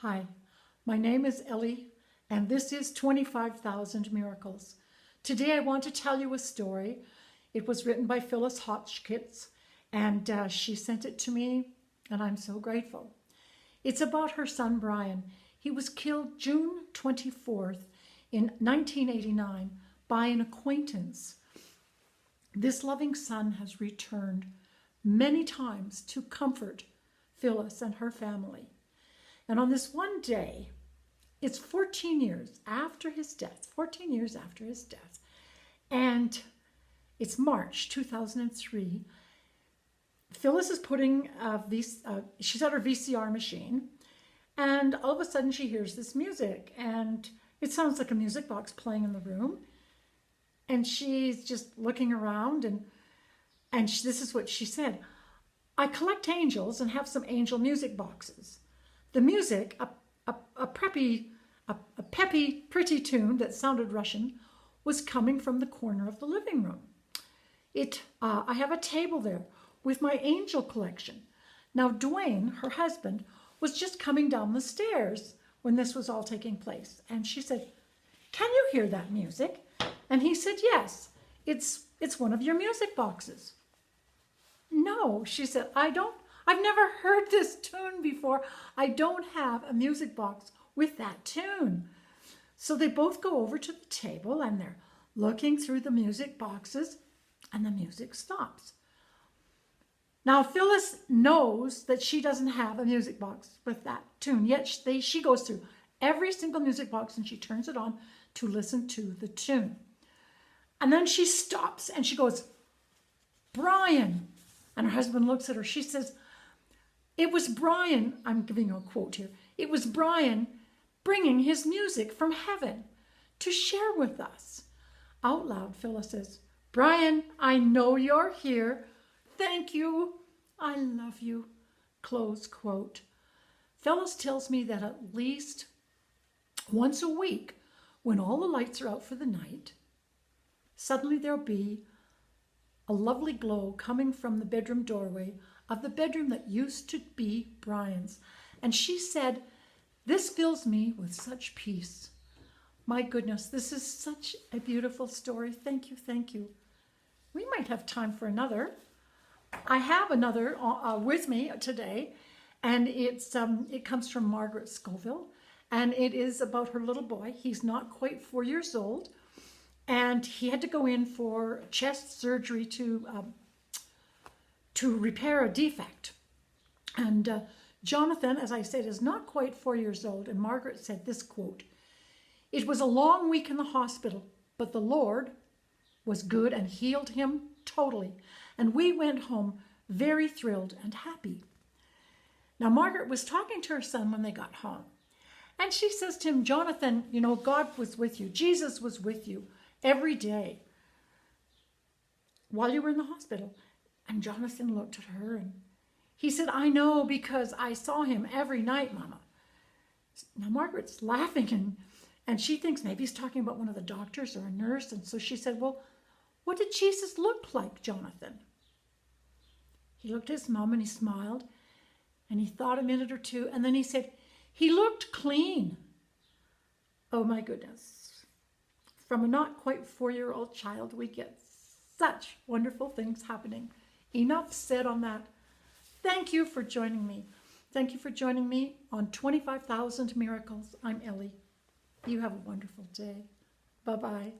Hi, my name is Ellie, and this is 25,000 Miracles. Today I want to tell you a story. It was written by Phyllis Hotchkiss, and she sent it to me, and I'm so grateful. It's about her son Brian. He was killed June 24th in 1989 by an acquaintance. This loving son has returned many times to comfort Phyllis and her family. And on this one day, it's 14 years after his death, and it's March 2003. Phyllis is putting she's at her VCR machine, and all of a sudden she hears this music, and it sounds like a music box playing in the room. And she's just looking around, and this is what she said: "I collect angels and have some angel music boxes. The music, a peppy, pretty tune that sounded Russian, was coming from the corner of the living room. I have a table there with my angel collection. Now, Dwayne, her husband, was just coming down the stairs when this was all taking place." And she said, "Can you hear that music?" And he said, "Yes, it's one of your music boxes." "No," she said, I've never heard this tune before. I don't have a music box with that tune." So they both go over to the table and they're looking through the music boxes, and the music stops. Now Phyllis knows that she doesn't have a music box with that tune, yet she goes through every single music box and she turns it on to listen to the tune. And then she stops and she goes, "Brian." And her husband looks at her. She says, "It was Brian," I'm giving you a quote here, "it was Brian bringing his music from heaven to share with us." Out loud, Phyllis says, "Brian, I know you're here. Thank you. I love you." Close quote. Phyllis tells me that at least once a week, when all the lights are out for the night, suddenly there'll be a lovely glow coming from the bedroom doorway of the bedroom that used to be Brian's. And she said, "This fills me with such peace." My goodness, this is such a beautiful story. Thank you, thank you. We might have time for another. I have another with me today, and it comes from Margaret Scoville, and it is about her little boy. He's not quite 4 years old, and he had to go in for chest surgery to repair a defect. And Jonathan, as I said, is not quite 4 years old, and Margaret said this quote: "It was a long week in the hospital, but the Lord was good and healed him totally, and we went home very thrilled and happy." Now, Margaret was talking to her son when they got home, and she says to him, "Jonathan, you know, God was with you. Jesus was with you every day while you were in the hospital." And Jonathan looked at her and he said, "I know, because I saw him every night, Mama." Now Margaret's laughing, and she thinks maybe he's talking about one of the doctors or a nurse. And so she said, "Well, what did Jesus look like, Jonathan?" He looked at his mom and he smiled, and he thought a minute or two, and then he said, "He looked clean." Oh my goodness. From a not quite 4-year-old child, we get such wonderful things happening. Enough said on that. Thank you for joining me. Thank you for joining me on 25,000 Miracles. I'm Ellie. You have a wonderful day. Bye-bye.